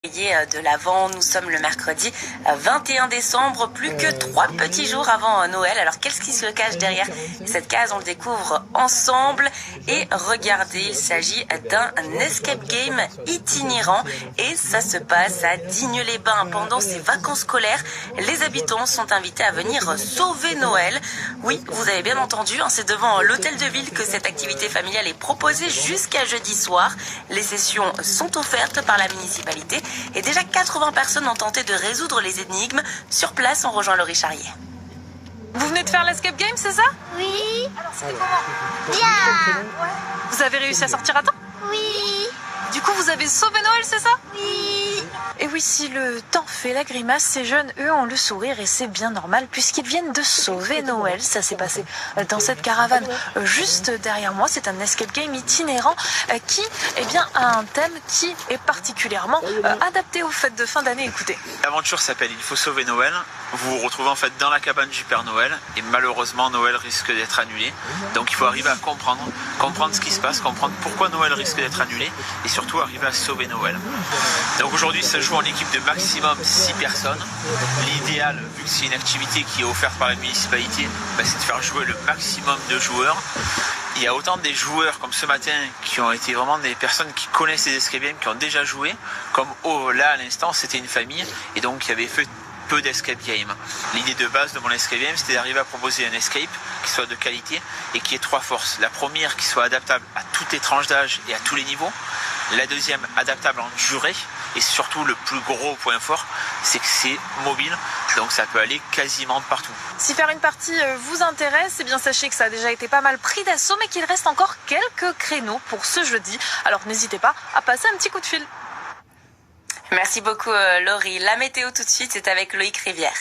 De l'Avent, nous sommes le mercredi 21 décembre, plus que 3 petits jours avant Noël. Alors qu'est-ce qui se cache derrière cette case? On le découvre ensemble. Et regardez, il s'agit d'un escape game itinérant et ça se passe à Digne-les-Bains. Pendant ces vacances scolaires, les habitants sont invités à venir sauver Noël. Oui, vous avez bien entendu, c'est devant l'hôtel de ville que cette activité familiale est proposée jusqu'à jeudi soir. Les sessions sont offertes par la municipalité. Et déjà 80 personnes ont tenté de résoudre les énigmes. Sur place, on rejoint Laurie Charrier. Vous venez de faire l'escape game, c'est ça? Oui. Alors, c'était comment? Bien. Vous avez réussi à sortir à temps? Oui. Du coup, vous avez sauvé Noël, c'est ça? Oui. Et oui, si le temps fait la grimace, ces jeunes, eux, ont le sourire et c'est bien normal puisqu'ils viennent de sauver Noël. Ça s'est passé dans cette caravane juste derrière moi. C'est un escape game itinérant qui, a un thème qui est particulièrement adapté aux fêtes de fin d'année. Écoutez. L'aventure s'appelle Il faut sauver Noël. Vous vous retrouvez en fait dans la cabane du Père Noël et malheureusement Noël risque d'être annulé. Donc il faut arriver à comprendre ce qui se passe, comprendre pourquoi Noël risque d'être annulé et surtout arriver à sauver Noël. Donc aujourd'hui ça joue en équipe de maximum 6 personnes. L'idéal, vu que c'est une activité qui est offerte par la municipalité, c'est de faire jouer le maximum de joueurs. Il y a autant des joueurs comme ce matin qui ont été vraiment des personnes qui connaissent les escape games, qui ont déjà joué, comme là à l'instant c'était une famille et donc il y avait fait peu d'escape game. L'idée de base de mon escape game, c'était d'arriver à proposer un escape qui soit de qualité et qui ait 3 forces. La première, qui soit adaptable à toutes les tranches d'âge et à tous les niveaux. La deuxième, adaptable en durée. Et surtout, le plus gros point fort, c'est que c'est mobile. Donc ça peut aller quasiment partout. Si faire une partie vous intéresse, sachez que ça a déjà été pas mal pris d'assaut, mais qu'il reste encore quelques créneaux pour ce jeudi. Alors n'hésitez pas à passer un petit coup de fil. Merci beaucoup Laurie. La météo tout de suite, c'est avec Loïc Rivière.